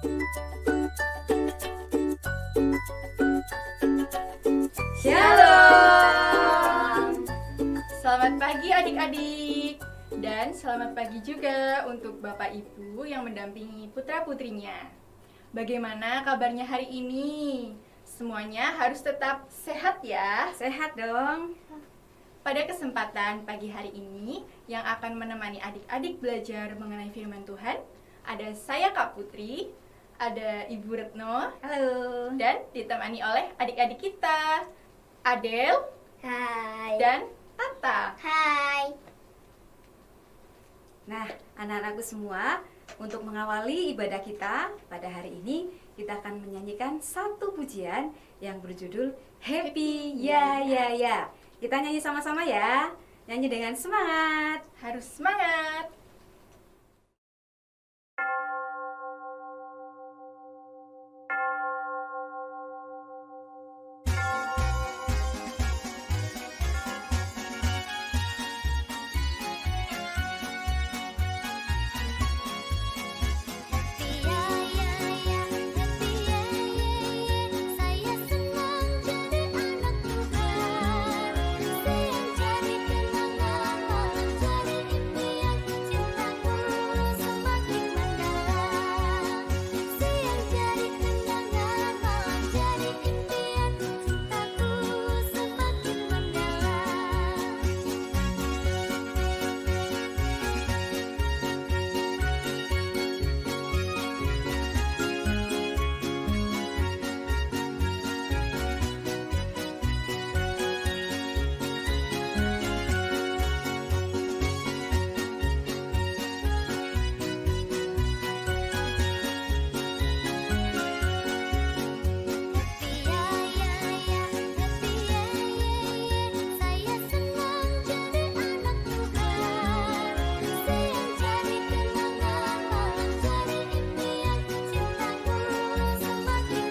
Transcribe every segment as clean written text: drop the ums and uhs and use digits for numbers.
Shalom. Selamat pagi adik-adik. Dan selamat pagi juga untuk Bapak Ibu yang mendampingi putra-putrinya. Bagaimana kabarnya hari ini? Semuanya harus tetap sehat ya. Sehat dong. Pada kesempatan pagi hari ini yang akan menemani adik-adik belajar mengenai firman Tuhan, ada saya Kak Putri, ada Ibu Retno, Halo. dan ditemani oleh adik-adik kita, Adel, Hai. dan Tata. Hai. Nah, anak-anakku semua, untuk mengawali ibadah kita pada hari ini, kita akan menyanyikan satu pujian yang berjudul Happy Ya Ya Ya. Kita nyanyi sama-sama ya. Nyanyi dengan semangat. Harus semangat. Saya senang jadi anak Tuhan. Saya jadi kenangan, jadi impian cintaku semakin mendalam. Saya jadi kenangan, jadi impian cintaku semakin Saya senang jadi anak Tuhan. Saya jadi kenangan, jadi impian cintaku semakin mendalam. Saya jadi kenangan, jadi impian cintaku semakin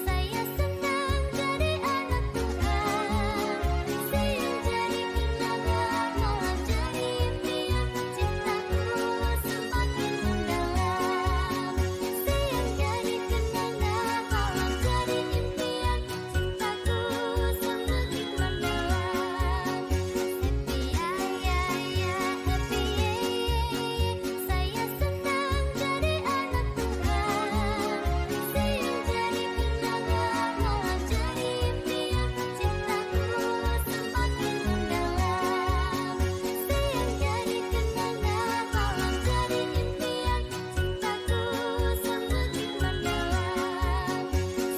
Saya senang jadi anak Tuhan. Saya jadi kenangan, jadi impian cintaku semakin mendalam. Saya jadi kenangan, jadi impian cintaku semakin mendalam. Saya senang jadi anak Tuhan. Saya jadi kenangan, jadi impian cintaku semakin mendalam. Saya jadi kenangan, jadi impian cintaku semakin mendalam.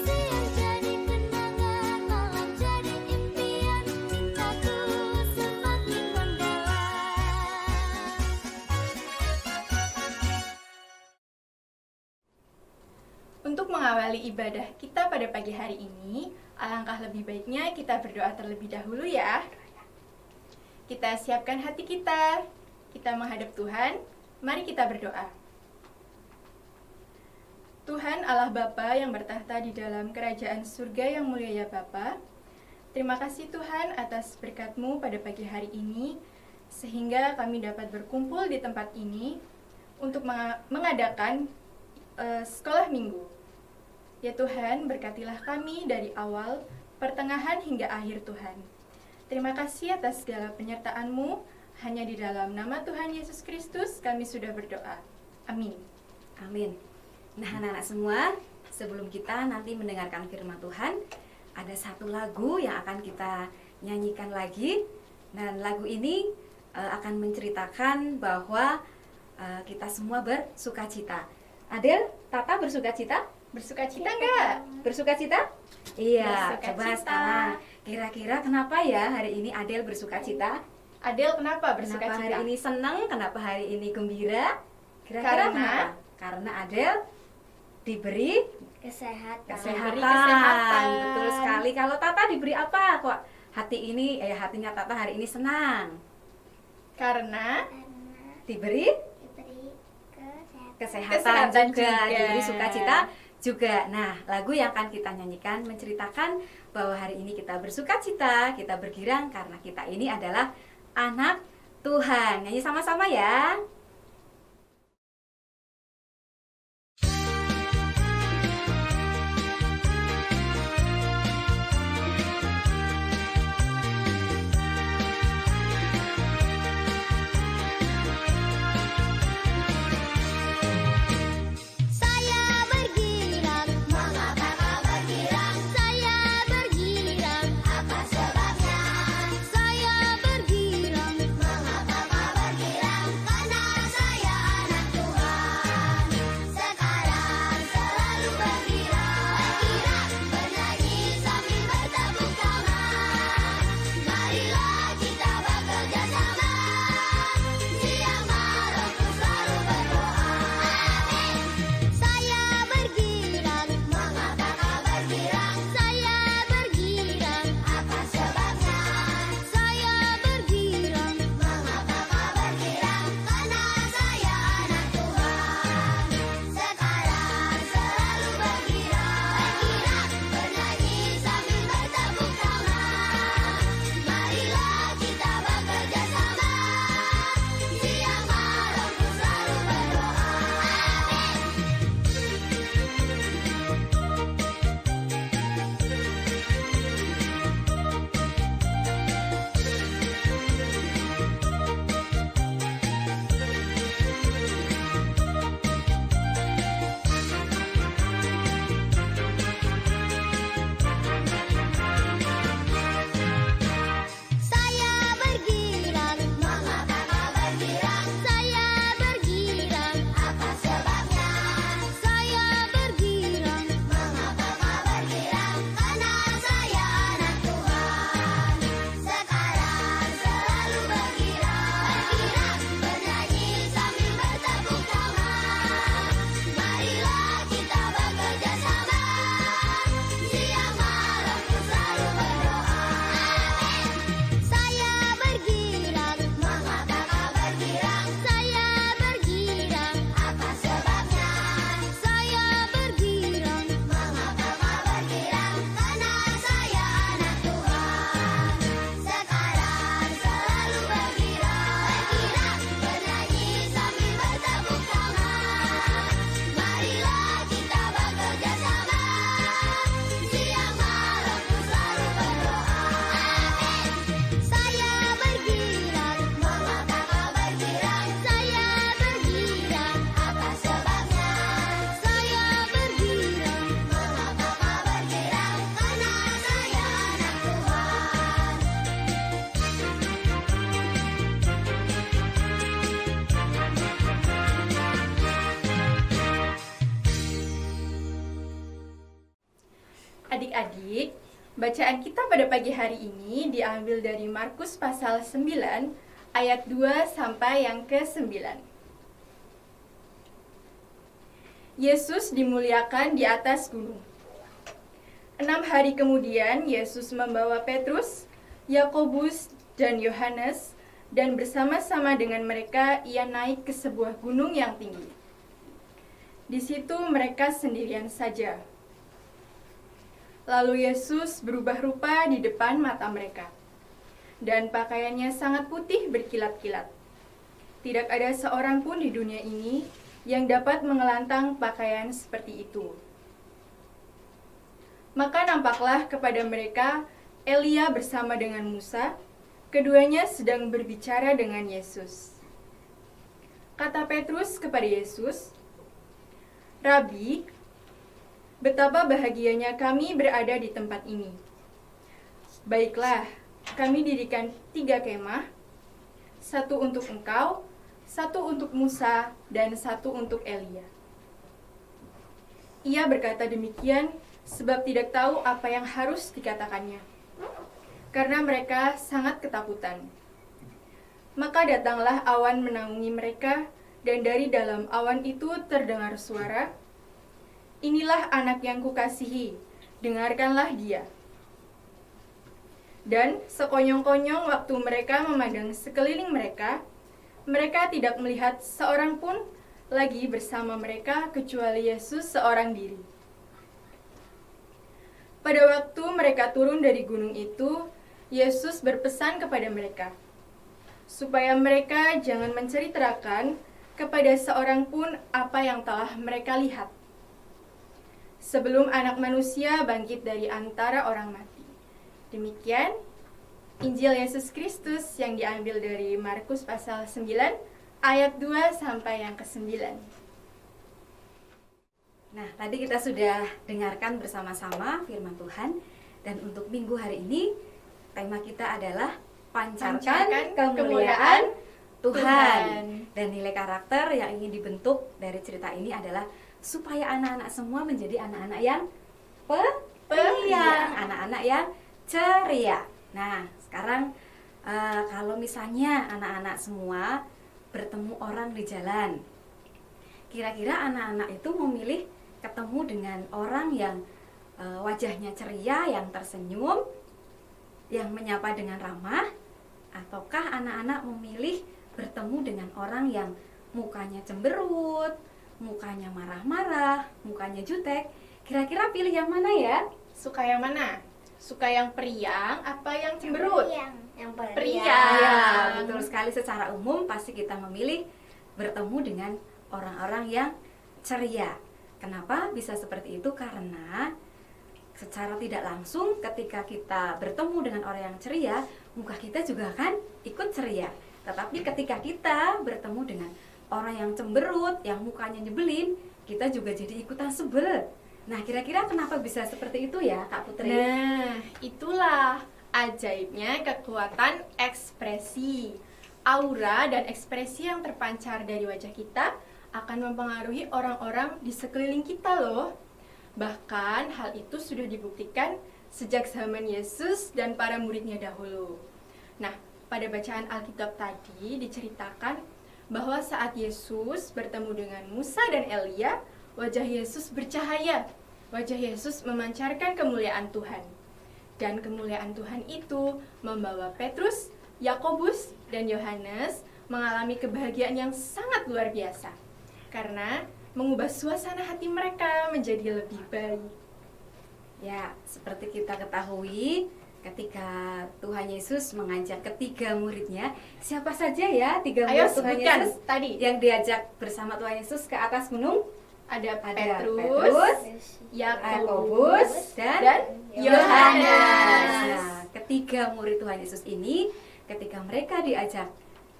Saya jadi kenangan, jadi impian cintaku semakin Untuk mengawali ibadah kita pada pagi hari ini, alangkah lebih baiknya kita berdoa terlebih dahulu ya. Kita siapkan hati kita menghadap Tuhan, mari kita berdoa. Tuhan Allah Bapa yang bertahta di dalam kerajaan surga yang mulia ya Bapa, terima kasih Tuhan atas berkat-Mu pada pagi hari ini, sehingga kami dapat berkumpul di tempat ini untuk mengadakan sekolah minggu. Ya Tuhan, berkatilah kami dari awal, pertengahan hingga akhir Tuhan. Terima kasih atas segala penyertaan-Mu, hanya di dalam nama Tuhan Yesus Kristus kami sudah berdoa. Amin. Amin. Nah, anak-anak semua, sebelum kita nanti mendengarkan firman Tuhan, ada satu lagu yang akan kita nyanyikan lagi. Dan lagu ini akan menceritakan bahwa kita semua bersukacita. Adel, Tata bersukacita? Bersukacita nggak? Bersukacita? Iya, Bersukacita. coba sekarang. Kira-kira kenapa ya hari ini Adel bersukacita? Adel kenapa Kenapa bersukacita? hari ini senang? Kenapa hari ini gembira? Kira-kira Karena- kenapa? Karena Adel diberi Kesehatan. kesehatan. kesehatan. Betul sekali. Kalau Tata diberi apa kok? Hatinya Tata hari ini senang. Karena Karena Diberi diberi kesehatan. kesehatan juga, juga. diberi sukacita juga. Nah, lagu yang akan kita nyanyikan menceritakan bahwa hari ini kita bersukacita, kita bergirang karena kita ini adalah anak Tuhan. Nyanyi sama-sama ya. Saya bergirang, mengapa kau bergirang? Saya bergirang, apa sebabnya? Saya bergirang, mengapa kau bergirang? Karena saya anak Tuhan. Sekarang selalu bergirang, bernyanyi sambil bertepuk tangan. Marilah kita bekerja sama, siang malam ku selalu berdoa. Saya bergirang, mengapa kau bergirang? Saya bergirang, apa sebabnya? Saya bergirang, mengapa kau bergirang? Karena saya anak Tuhan. Sekarang selalu bergirang, bernyanyi sambil bertepuk tangan. Marilah kita bekerja sama, siang malam ku selalu berdoa. Saya bergirang, mengapa kau bergirang? Saya bergirang, apa sebabnya? Saya bergirang, mengapa kau bergirang? Karena saya anak Tuhan. Sekarang selalu bergirang, bernyanyi sambil bertepuk tangan. Marilah kita bekerja sama, siang malam ku selalu berdoa. Saya bergirang, mengapa kau bergirang? Saya bergirang, apa sebabnya? Saya bergirang, mengapa kau bergirang? Karena saya anak Tuhan. Sekarang selalu bergirang, bernyanyi sambil bertepuk tangan. Marilah kita bekerja sama, siang malam ku selalu berdoa. Saya bergirang, mengapa kau bergirang? Saya bergirang, apa sebabnya? Saya bergirang, mengapa kau bergirang? Karena saya anak Tuhan. Adik-adik, bacaan kita pada pagi hari ini diambil dari Markus pasal 9 ayat 2 sampai yang ke-9. Yesus dimuliakan di atas gunung. 6 hari kemudian Yesus membawa Petrus, Yakobus, dan Yohanes, dan bersama-sama dengan mereka ia naik ke sebuah gunung yang tinggi. Di situ mereka sendirian saja. Lalu Yesus berubah rupa di depan mata mereka, dan pakaiannya sangat putih berkilat-kilat. Tidak ada seorang pun di dunia ini yang dapat mengelantang pakaian seperti itu. Maka nampaklah kepada mereka Elia bersama dengan Musa, keduanya sedang berbicara dengan Yesus. Kata Petrus kepada Yesus, "Rabi, betapa bahagianya kami berada di tempat ini. Baiklah, kami dirikan 3 kemah, 1 untuk engkau, 1 untuk Musa, dan 1 untuk Elia." Ia berkata demikian sebab tidak tahu apa yang harus dikatakannya, karena mereka sangat ketakutan. Maka datanglah awan menaungi mereka, dan dari dalam awan itu terdengar suara, "Inilah anak yang kukasihi, dengarkanlah dia." Dan sekonyong-konyong waktu mereka memandang sekeliling mereka, mereka tidak melihat seorang pun lagi bersama mereka kecuali Yesus seorang diri. Pada waktu mereka turun dari gunung itu, Yesus berpesan kepada mereka, supaya mereka jangan menceritakan kepada seorang pun apa yang telah mereka lihat, sebelum Anak Manusia bangkit dari antara orang mati. Demikian Injil Yesus Kristus yang diambil dari Markus pasal 9 ayat 2 sampai yang ke-9. Nah, tadi kita sudah dengarkan bersama-sama firman Tuhan, dan untuk minggu hari ini tema kita adalah pancarkan kemuliaan Tuhan. Dan nilai karakter yang ingin dibentuk dari cerita ini adalah supaya anak-anak semua menjadi anak-anak yang periang, anak-anak yang ceria. Nah, sekarang kalau misalnya anak-anak semua bertemu orang di jalan, kira-kira anak-anak itu memilih ketemu dengan orang yang wajahnya ceria, yang tersenyum, yang menyapa dengan ramah, ataukah anak-anak memilih bertemu dengan orang yang mukanya cemberut, mukanya marah-marah, mukanya jutek? Kira-kira pilih yang mana ya? Suka yang mana? Suka yang periang apa yang cemberut? Yang Periang. Ya, betul sekali. Secara umum pasti kita memilih bertemu dengan orang-orang yang ceria. Kenapa bisa seperti itu? Karena secara tidak langsung ketika kita bertemu dengan orang yang ceria, muka kita juga akan ikut ceria. Tetapi ketika kita bertemu dengan orang yang cemberut, yang mukanya nyebelin, kita juga jadi ikutan sebel. Nah, kira-kira kenapa bisa seperti itu ya, Kak Putri? Nah, itulah ajaibnya kekuatan ekspresi. Aura dan ekspresi yang terpancar dari wajah kita akan mempengaruhi orang-orang di sekeliling kita loh. Bahkan hal itu sudah dibuktikan sejak zaman Yesus dan para muridnya dahulu. Nah, pada bacaan Alkitab tadi diceritakan bahwa saat Yesus bertemu dengan Musa dan Elia, wajah Yesus bercahaya. Wajah Yesus memancarkan kemuliaan Tuhan. Dan kemuliaan Tuhan itu membawa Petrus, Yakobus, dan Yohanes mengalami kebahagiaan yang sangat luar biasa. Karena mengubah suasana hati mereka menjadi lebih baik. Ya, seperti kita ketahui, ketika Tuhan Yesus mengajak ketiga muridnya, siapa saja ya tiga Ayo murid Tuhan sebutkan Yesus tadi. yang diajak bersama Tuhan Yesus ke atas gunung? Ada Ada Petrus, Yakobus, dan Yohanes. Nah, ketiga murid Tuhan Yesus ini ketika mereka diajak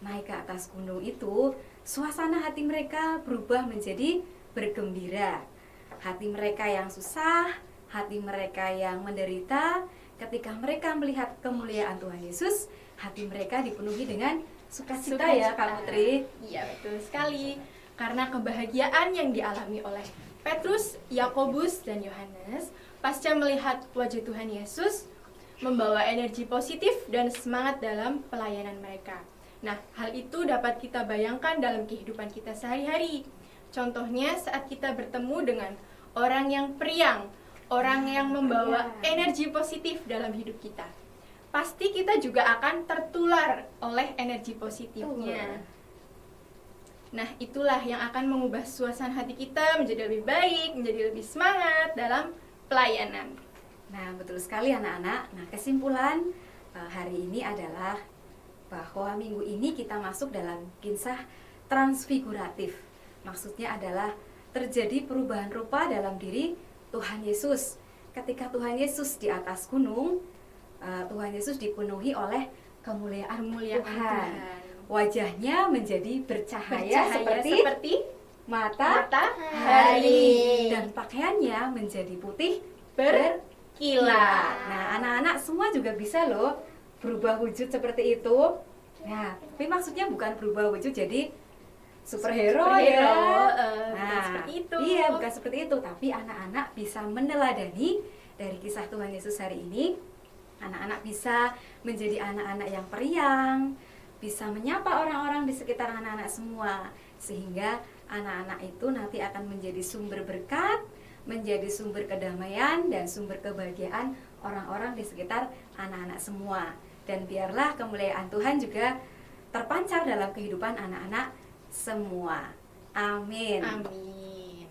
naik ke atas gunung itu, suasana hati mereka berubah menjadi bergembira. Hati mereka yang susah, hati mereka yang menderita, ketika mereka melihat kemuliaan Tuhan Yesus, hati mereka dipenuhi dengan sukacita ya, Kak Putri. Iya, betul sekali. Karena kebahagiaan yang dialami oleh Petrus, Yakobus, dan Yohanes pasca melihat wajah Tuhan Yesus membawa energi positif dan semangat dalam pelayanan mereka. Nah, hal itu dapat kita bayangkan dalam kehidupan kita sehari-hari. Contohnya saat kita bertemu dengan orang yang periang, orang yang membawa energi positif dalam hidup kita. Pasti kita juga akan tertular oleh energi positifnya. Nah, itulah yang akan mengubah suasana hati kita menjadi lebih baik, menjadi lebih semangat dalam pelayanan. Nah, betul sekali anak-anak. Nah, kesimpulan hari ini adalah bahwa minggu ini kita masuk dalam kisah transfiguratif. Maksudnya adalah terjadi perubahan rupa dalam diri Tuhan Yesus. Ketika Tuhan Yesus di atas gunung, Tuhan Yesus dipenuhi oleh kemuliaan Tuhan. Wajahnya menjadi bercahaya seperti matahari, dan pakaiannya menjadi putih berkilat. Nah, anak-anak semua juga bisa loh berubah wujud seperti itu. Nah, tapi maksudnya bukan berubah wujud jadi superhero Superhero, ya. bukan seperti itu. Iya, bukan seperti itu, tapi anak-anak bisa meneladani dari kisah Tuhan Yesus hari ini. Anak-anak bisa menjadi anak-anak yang periang, bisa menyapa orang-orang di sekitar anak-anak semua, sehingga anak-anak itu nanti akan menjadi sumber berkat, menjadi sumber kedamaian dan sumber kebahagiaan orang-orang di sekitar anak-anak semua. Dan biarlah kemuliaan Tuhan juga terpancar dalam kehidupan anak-anak semua. Amin. Amin.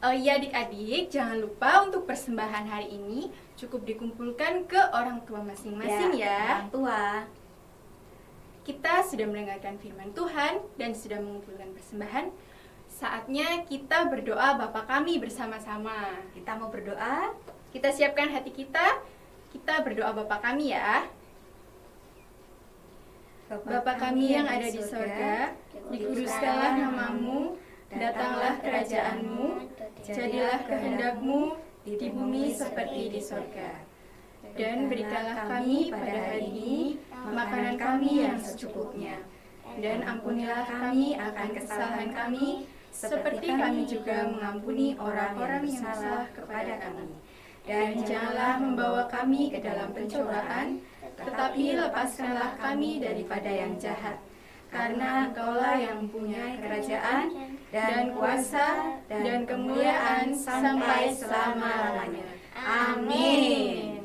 Oh iya adik-adik, jangan lupa untuk persembahan hari ini cukup dikumpulkan ke orang tua masing-masing ya. Orang tua. Kita sudah mendengarkan firman Tuhan dan sudah mengumpulkan persembahan. Saatnya kita berdoa Bapa kami bersama-sama. Kita mau berdoa. Kita siapkan hati kita. Kita berdoa Bapa kami ya. Bapa kami yang ada di sorga, dikuduskanlah namamu, datanglah kerajaanmu, jadilah kehendakmu di bumi seperti di sorga. Dan berikanlah kami pada hari ini makanan kami yang secukupnya. Dan ampunilah kami akan kesalahan kami, seperti kami juga mengampuni orang-orang yang salah kepada kami. Dan janganlah membawa kami ke dalam pencobaan, tetapi lepaskanlah kami daripada yang jahat. Karena Engkaulah yang mempunyai kerajaan dan kuasa dan kemuliaan sampai selama-lamanya. Amin.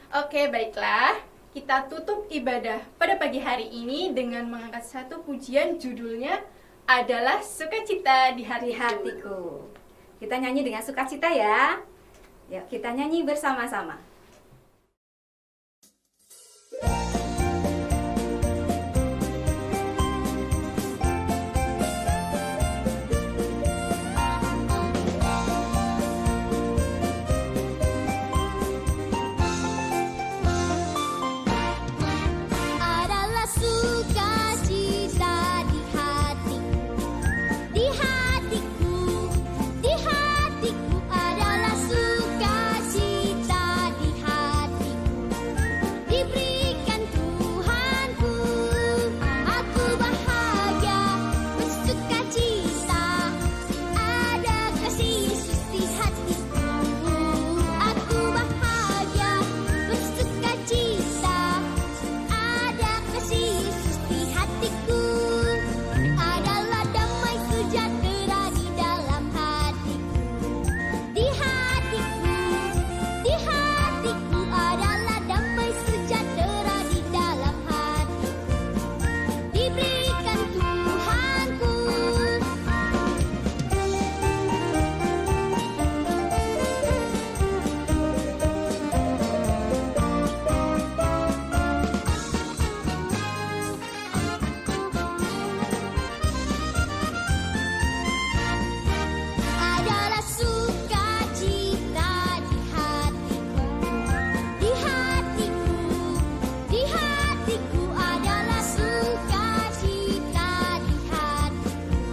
Oke, baiklah. Kita tutup ibadah pada pagi hari ini dengan mengangkat satu pujian, judulnya adalah Sukacita di Hati Hatiku. Kita nyanyi dengan sukacita ya. Yuk kita nyanyi bersama-sama. Adalah sukacita di hatiku, di hatiku, di hatiku adalah sukacita di hatiku. Diberikan Tuhanku, aku bahagia bersukacita. Ada kasih Yesus di hatiku, aku bahagia bersukacita. Ada kasih Yesus di hatiku, adalah damai sejahtera di dalam hatiku. Di hatiku, di hatiku adalah damai sejahtera di dalam hatiku. Diberikan Tuhanku. Adalah sukacita di hatiku, di hatiku, di hatiku adalah sukacita di hatiku.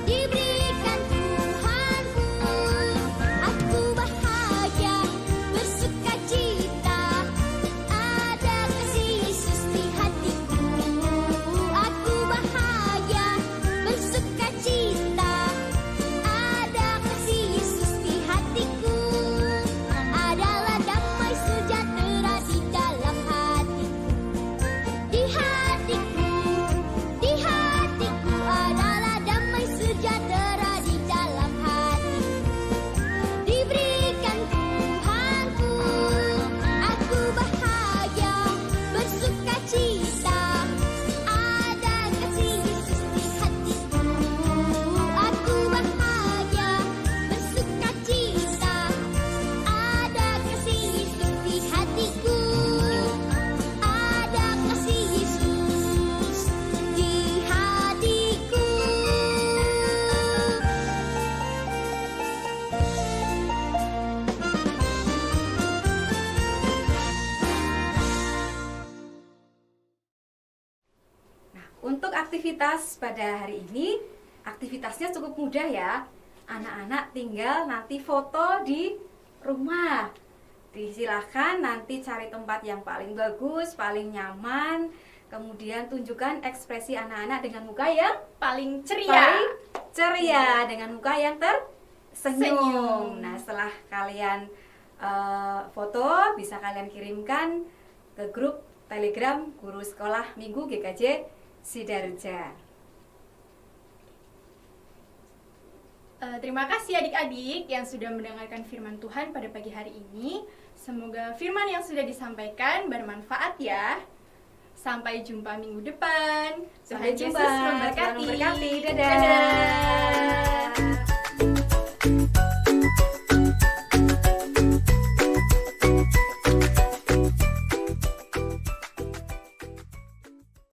Diberikan Tuhanku, aku bahagia bersukacita. Ada kasih Yesus di hatiku, aku bahagia bersukacita. Ada kasih Yesus di hatiku, adalah damai sejahtera di dalam hatiku. Di hatiku, di hatiku adalah damai sejahtera di dalam hatiku. Diberikan Tuhanku, aku bahagia bersukacita. Ada kasih Yesus di hatiku, aku bahagia bersukacita. Ada kasih Yesus di hatiku, ada kasih Yesus di hatiku. Nah, untuk aktivitas pada hari ini, aktivitasnya cukup mudah ya. Anak-anak tinggal nanti foto di rumah. Disilahkan nanti cari tempat yang paling bagus, paling nyaman, Kemudian tunjukkan ekspresi anak-anak dengan muka yang Paling ceria. paling ceria, dengan muka yang tersenyum. Senyum. Nah, setelah kalian foto, bisa kalian kirimkan ke grup Telegram Guru Sekolah Minggu GKJ Sidareja. Terima kasih adik-adik yang sudah mendengarkan firman Tuhan pada pagi hari ini. Semoga firman yang sudah disampaikan bermanfaat ya. Sampai jumpa minggu depan. Sampai Tuhan jumpa. Yesus Tuhan memberkati. memberkati. Dadah.